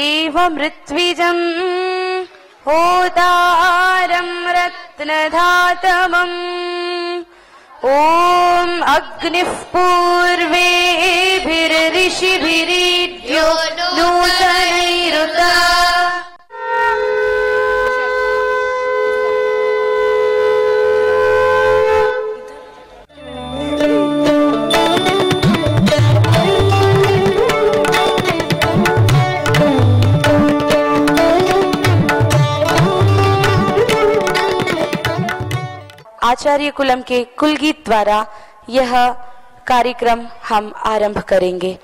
देवमृत्विजम् होतारं रत्नधातमम् ॐ अग्निः पूर्वेभिर्ऋषिभिरीड्यो नूतनैरुता आचार्य कुलम के कुलगीत द्वारा यह कार्यक्रम हम आरंभ करेंगे।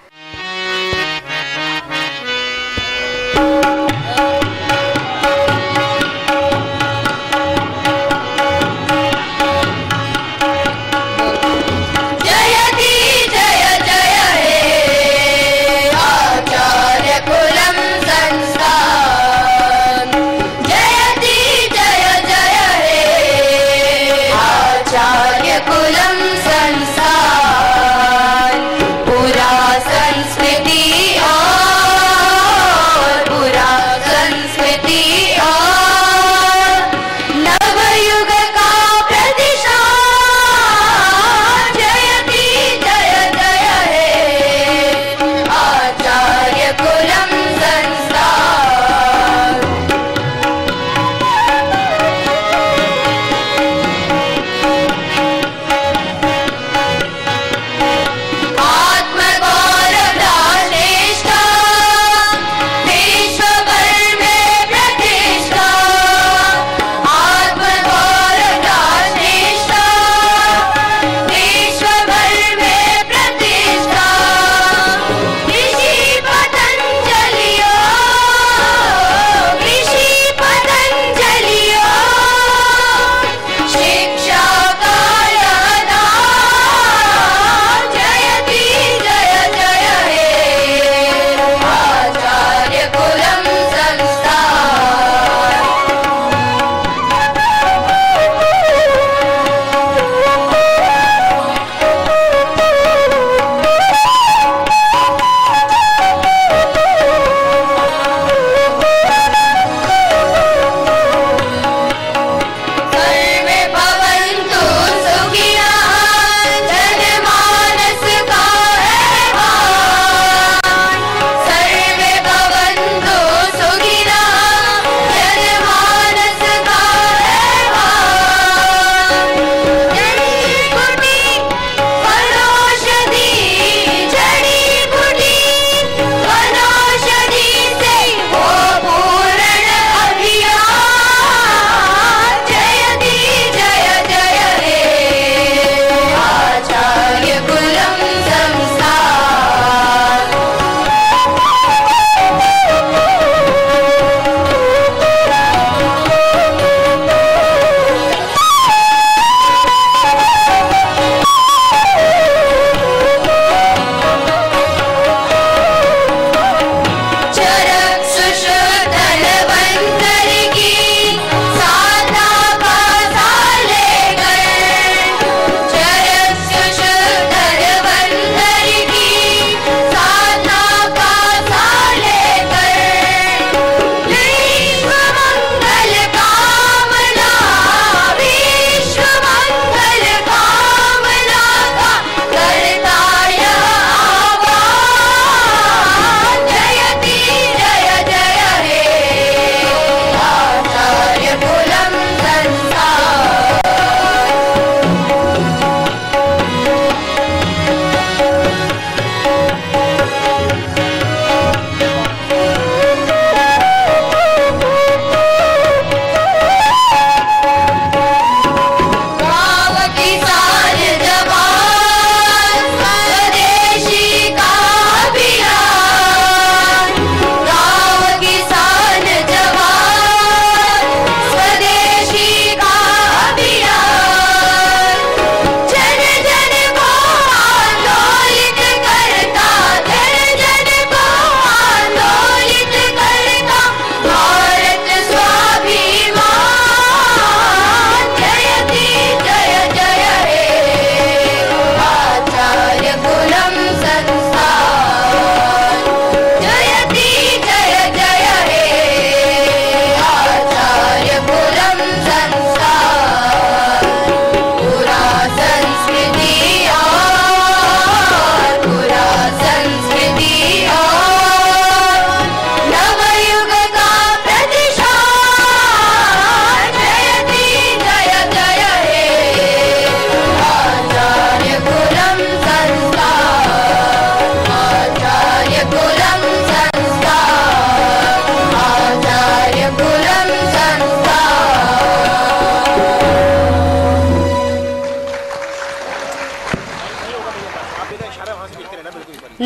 कुलम संस्थान पुरा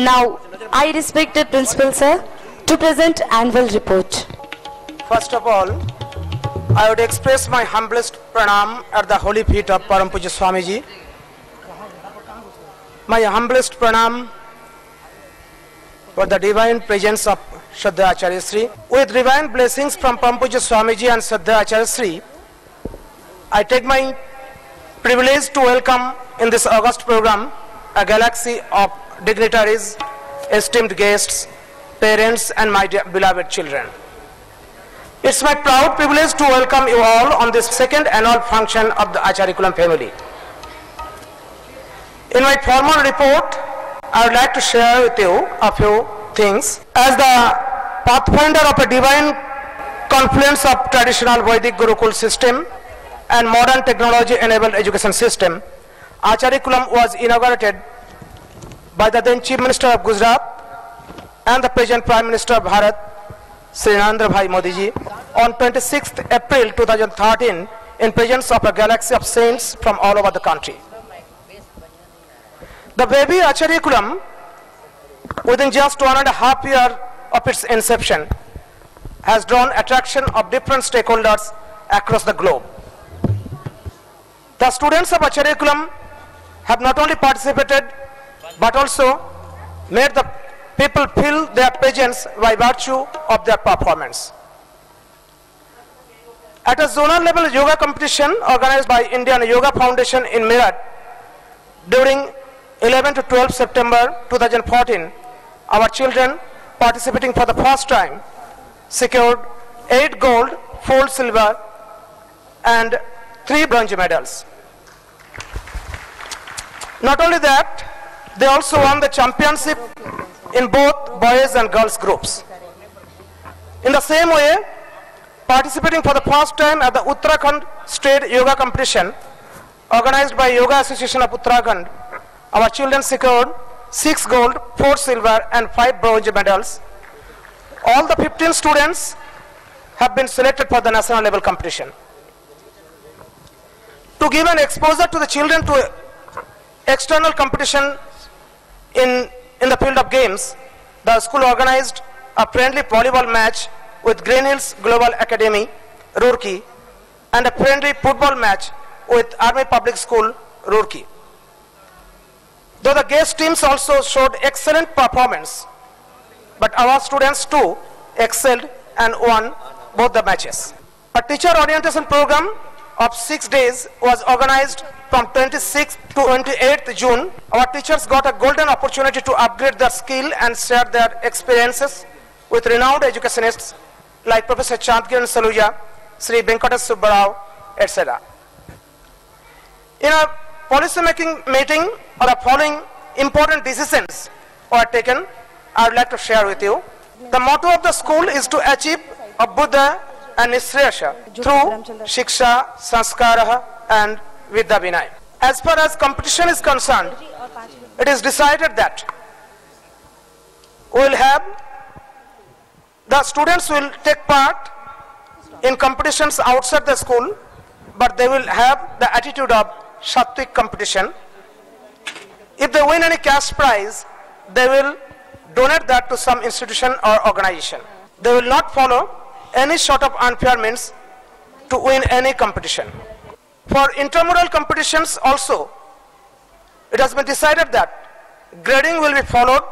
Now, I respected Principal Sir to present annual report. First of all, I would express my humblest pranam at the holy feet of Param Pujya Swamiji. My humblest pranam for the divine presence of Shraddha Acharya Sri. With divine blessings from Param Pujya Swamiji and Shraddha Acharya Sri, I take my privilege to welcome in this August program a galaxy of dignitaries, esteemed guests, parents and my beloved children. It's my proud privilege to welcome you all on this second annual function of the Acharyakulam family. In my formal report, I would like to share with you a few things. As the pathfinder of a divine confluence of traditional Vedic Gurukul system and modern technology-enabled education system, Acharyakulam was inaugurated by the then Chief Minister of Gujarat and the present Prime Minister of Bharat, Sri Narendra Bhai Modi ji, on 26th April 2013 in presence of a galaxy of saints from all over the country. The baby Acharyakulam, within just 1.5 years of its inception, has drawn attraction of different stakeholders across the globe. The students of Acharyakulam have not only participated but also made the people feel their presence by virtue of their performance. At a zonal level yoga competition organized by Indian Yoga Foundation in Meerut during 11 to 12 September 2014, our children participating for the first time secured 8 gold, 4 silver and 3 bronze medals. Not only that, they also won the championship in both boys and girls groups. In the same way, participating for the first time at the Uttarakhand State Yoga Competition organized by Yoga Association of Uttarakhand, our children secured 6 gold, 4 silver and 5 bronze medals. All the 15 students have been selected for the national level competition. To give an exposure to the children to external competition in the field of games, the school organized a friendly volleyball match with Green Hills Global Academy, Roorkee, and a friendly football match with Army Public School, Roorkee. Though the guest teams also showed excellent performance, but our students too excelled and won both the matches. A teacher orientation program of 6 days was organized from 26th to 28th June. Our teachers got a golden opportunity to upgrade their skill and share their experiences with renowned educationists like Professor Chandkiran Saluja, Sri Venkatesh Subbarao, etc. In a policy making meeting, or the following important decisions were taken, I would like to share with you. The motto of the school is to achieve Abhuddha and Nishreyasha through Shiksha, Sanskara and Vidya Vinay. As far as competition is concerned, it is decided that we will have the students will take part in competitions outside the school, but they will have the attitude of Sattvic competition. If they win any cash prize, they will donate that to some institution or organization. They will not follow any sort of unfair means to win any competition. For intramural competitions also, it has been decided that grading will be followed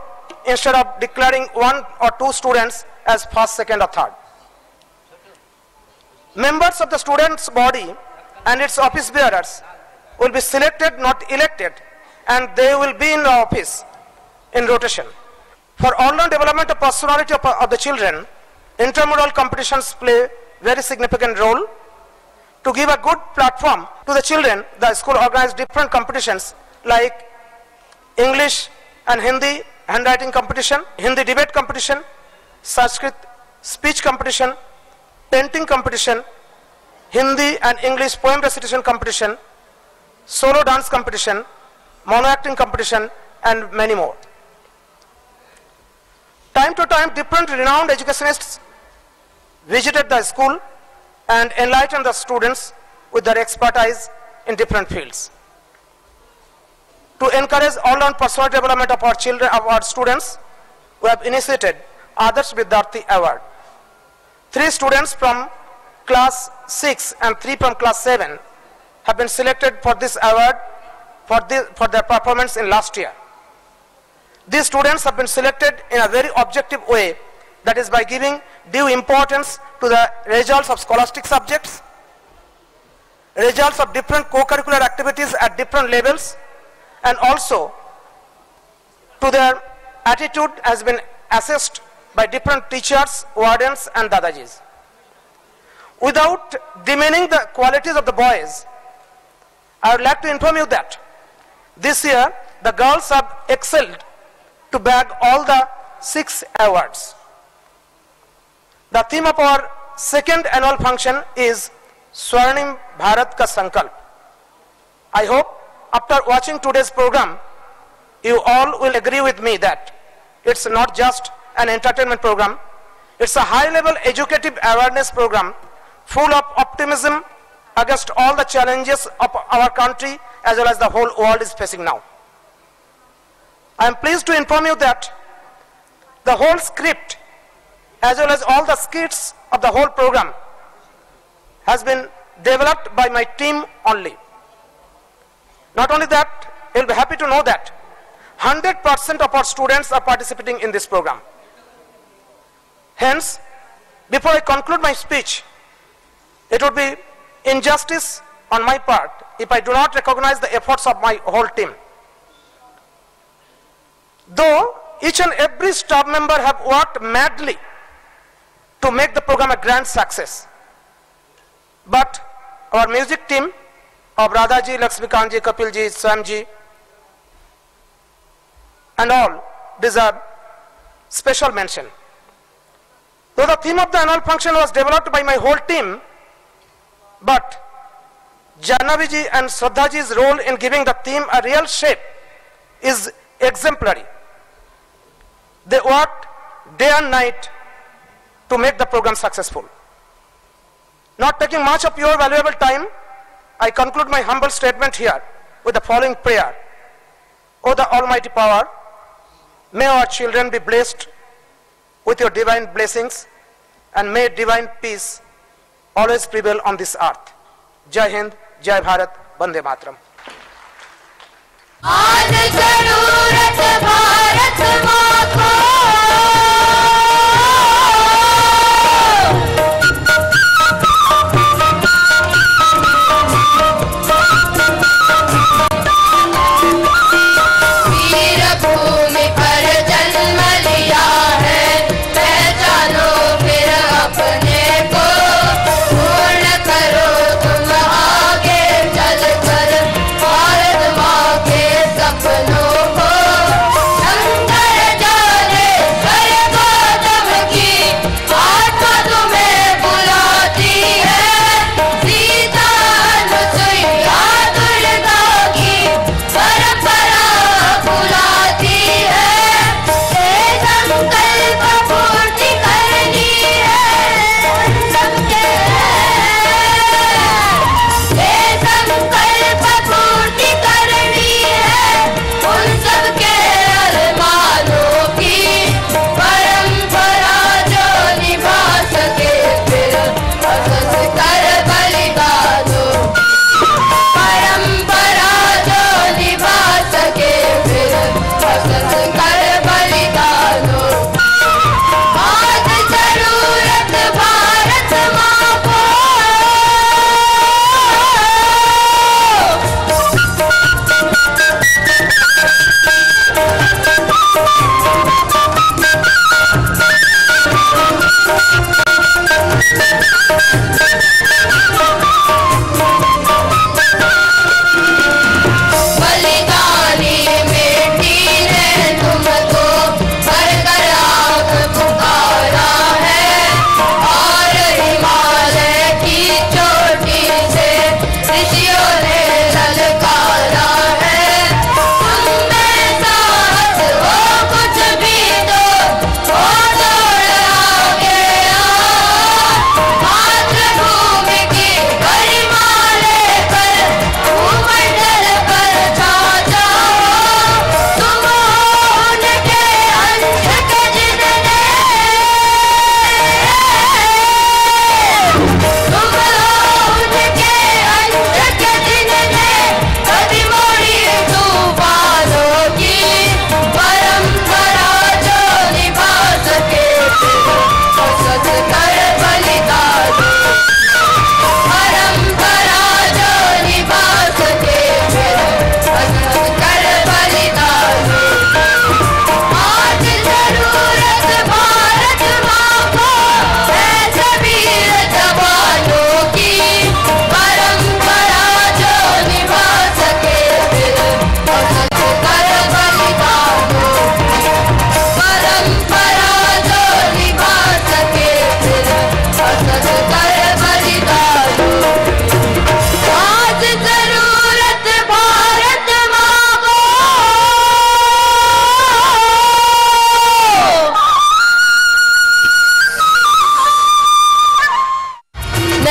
instead of declaring 1 or 2 students as first, second or third. Members of the students' body and its office bearers will be selected, not elected, and they will be in the office in rotation. For all-round development of personality of the children, intramural competitions play very significant role. To give a good platform to the children, the school organized different competitions like English and Hindi handwriting competition, Hindi debate competition, Sanskrit speech competition, painting competition, Hindi and English poem recitation competition, solo dance competition, mono acting competition, and many more. Time to time, different renowned educationists visited the school and enlightened the students with their expertise in different fields. To encourage all-round personal development of our children, of our students, we have initiated Adarsh Vidyarthi Award. 3 students from class 6 and 3 from class 7 have been selected for this award for their performance in last year. These students have been selected in a very objective way, that is by giving due importance to the results of scholastic subjects, results of different co-curricular activities at different levels, and also to their attitude has been assessed by different teachers, wardens and dadajis. Without demeaning the qualities of the boys, I would like to inform you that this year the girls have excelled to bag all the 6 awards. The theme of our second annual function is Swarnim Bharat Ka Sankalp. I hope after watching today's program, you all will agree with me that it's not just an entertainment program, it's a high-level educative awareness program full of optimism against all the challenges of our country as well as the whole world is facing now. I am pleased to inform you that the whole script as well as all the skits of the whole program has been developed by my team only. Not only that, you'll be happy to know that 100% of our students are participating in this program. Hence, before I conclude my speech, it would be injustice on my part if I do not recognize the efforts of my whole team. Though each and every staff member have worked madly to make the program a grand success, but our music team of Radhaji, Lakshmikantji, Kapilji, Swamji and all deserve special mention. Though the theme of the annual function was developed by my whole team, but Janaviji and Shraddhaji's role in giving the theme a real shape is exemplary. They worked day and night to make the program successful. Not taking much of your valuable time, I conclude my humble statement here with the following prayer. O the Almighty Power, may our children be blessed with your divine blessings, and may divine peace always prevail on this earth. Jai Hind, Jai Bharat, Vande Mataram. आज जरूरत भारत माँ को वीर भूमि पर जन्म लिया है, पहचानो फिर अपने को, पूर्ण करो तुम आगे चल कर भारत माँ के सपनों को। शंकर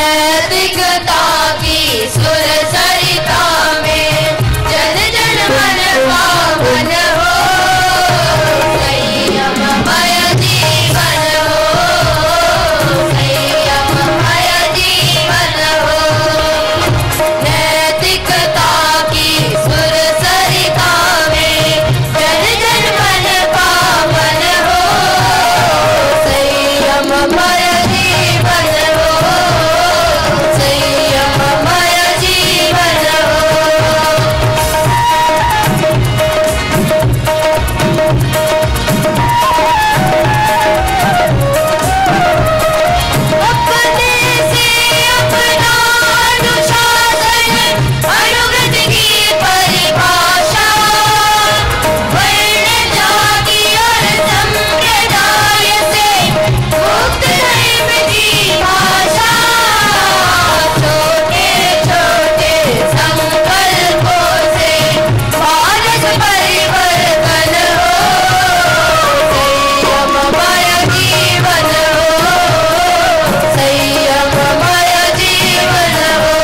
नैतिकता की सुर सरिता में जन जन मन पावन हो, संयममय जीवन हो, संयममय जीवन हो। नैतिकता की सुर सरिता में जन जन मन पावन हो, संयममय जीवन हो, संयममय जीवन हो। अपने से अपना अनुशासन, अनुगत की परिभाषा, वर्ण जाति और संप्रदाय से मुक्त धर्म की भाषा। छोटे छोटे संकल्पों से भारत परिवर्तन हो, संयममय जीवन हो, संयममय जीवन हो।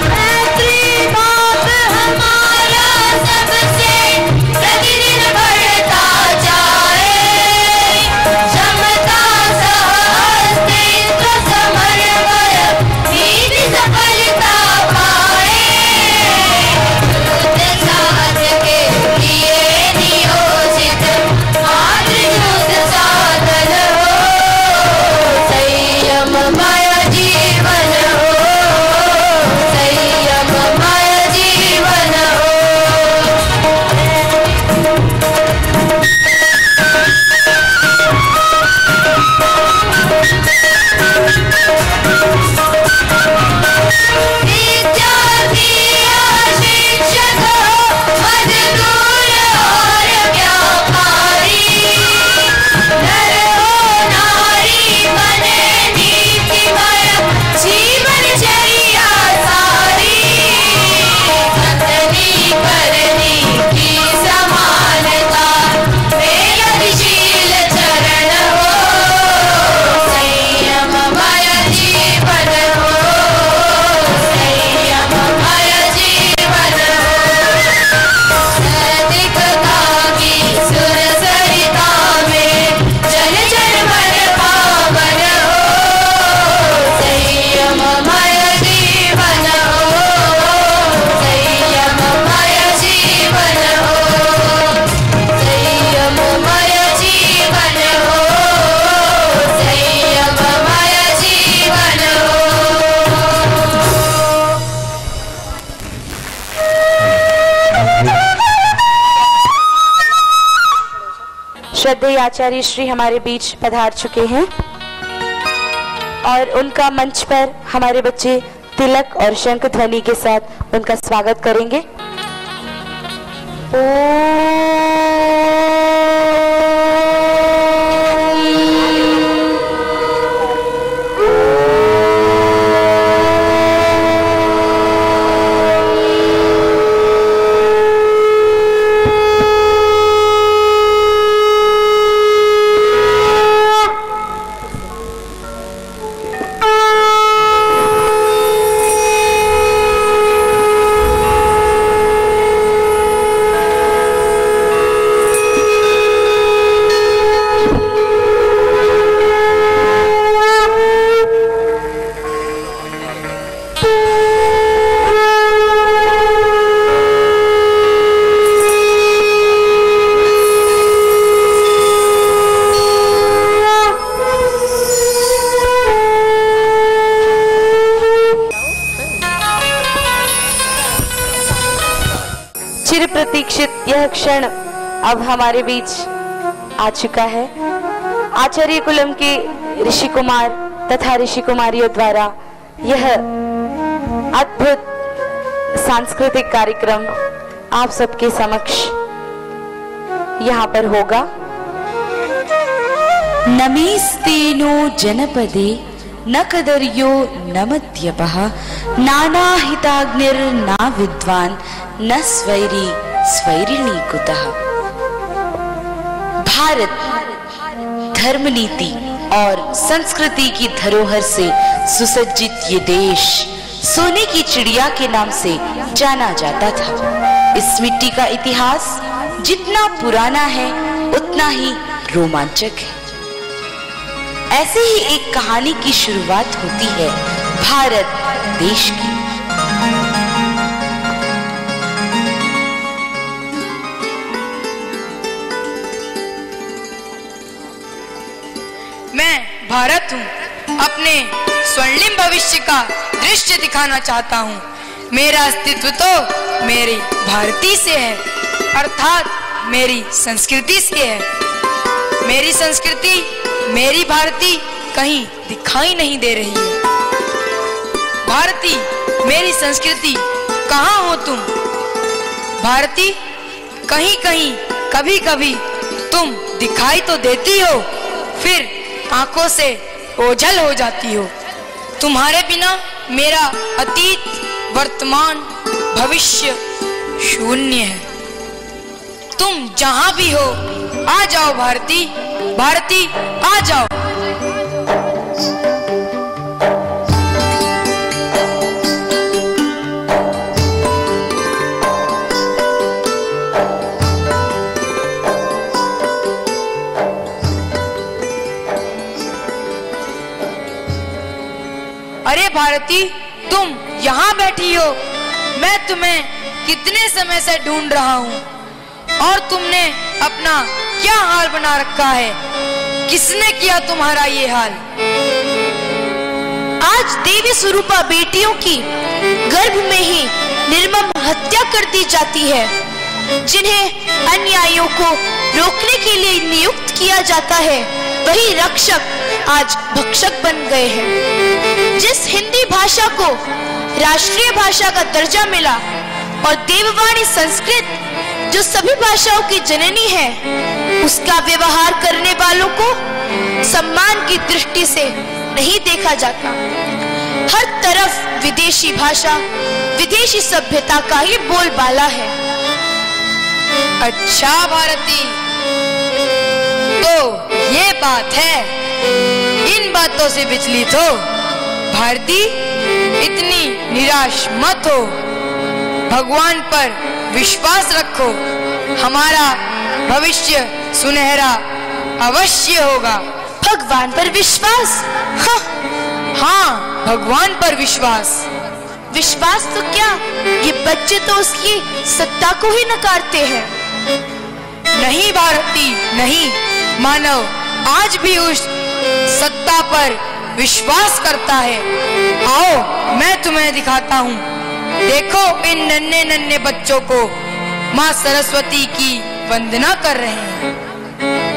मैत्री बाप हमारा सबसे प्रतिदिन बढ़ता जाए, क्षमता सहअस्तित्व समन्वय नीति सफलता पाए। युद्ध साध के लिए नियोजित मातृयुद्ध साधन हो, संयममय जीवन हो, संयममय जीवन हो। विद्यार्थी या शिक्षक हो, मजदूर और व्यापारी, नर हो नारी बने नीतिमय जीवनचर्या सारी। सतनी करनी की समानता में गतिशील चरण हो, संयममय जीवन हो, संयममय जीवन हो। नैतिकता की सुर सरिता में जन जन मन पावन हो, संयममय जीवन हो, संयममय जीवन हो, संयममय जीवन हो, संयममय जीवन श्रद्धेय आचार्य श्री हमारे बीच पधार चुके हैं और उनका मंच पर हमारे बच्चे तिलक और शंख ध्वनि के साथ उनका स्वागत करेंगे। चिर प्रतीक्षित यह क्षण अब हमारे बीच आ चुका है। आचार्य कुलम के ऋषि कुमार तथा ऋषि कुमारियों द्वारा यह अद्भुत सांस्कृतिक कार्यक्रम आप सबके समक्ष यहाँ पर होगा। नमेस्तेनो जनपदे न कदर्यो न मद्यपः नानाहिताग्निर्ना विद्वान् न स्वैरी स्वैरिणी कुतः। भारत धर्म नीति और संस्कृति की धरोहर से सुसज्जित ये देश सोने की चिड़िया के नाम से जाना जाता था। इस मिट्टी का इतिहास जितना पुराना है उतना ही रोमांचक है। ऐसे ही एक कहानी की शुरुआत होती है भारत देश की। मैं भारत हूँ, अपने स्वर्णिम भविष्य का दृश्य दिखाना चाहता हूँ। मेरा अस्तित्व तो मेरी भारती से है, अर्थात मेरी संस्कृति से है। मेरी संस्कृति, मेरी भारती कहीं दिखाई नहीं दे रही है। भारती, मेरी संस्कृति, कहाँ हो तुम? भारती, कहीं कहीं कभी कभी तुम दिखाई तो देती हो, फिर आंखों से ओझल हो जाती हो। तुम्हारे बिना मेरा अतीत, वर्तमान, भविष्य शून्य है। तुम जहां भी हो आ जाओ भारती, भारती आ जाओ। अरे भारती, तुम यहाँ बैठी हो, मैं तुम्हें कितने समय से ढूंढ रहा हूँ। और तुमने अपना क्या हाल बना रखा है? किसने किया तुम्हारा ये हाल? आज देवी स्वरूपा बेटियों की गर्भ में ही निर्मम हत्या कर दी जाती है। जिन्हें अन्यायों को रोकने के लिए नियुक्त किया जाता है, वही रक्षक आज भक्षक बन गए हैं। जिस हिंदी भाषा को राष्ट्रीय भाषा का दर्जा मिला और देववाणी संस्कृत जो सभी भाषाओं की जननी है, उसका व्यवहार करने वालों को सम्मान की दृष्टि से नहीं देखा जाता। हर तरफ विदेशी भाषा, विदेशी सभ्यता का ही बोलबाला है। अच्छा भारती, तो ये बात है। इन बातों से विचलित हो भारती, इतनी निराश मत हो। भगवान पर विश्वास रखो, हमारा भविष्य सुनहरा अवश्य होगा। भगवान पर विश्वास? हाँ, भगवान पर विश्वास। विश्वास तो क्या, ये बच्चे तो उसकी सत्ता को ही नकारते हैं। नहीं भारती, नहीं। मानव आज भी उस सत्ता पर विश्वास करता है। आओ, मैं तुम्हें दिखाता हूँ। देखो, इन नन्हे नन्हे बच्चों को माँ सरस्वती की वंदना कर रहे हैं।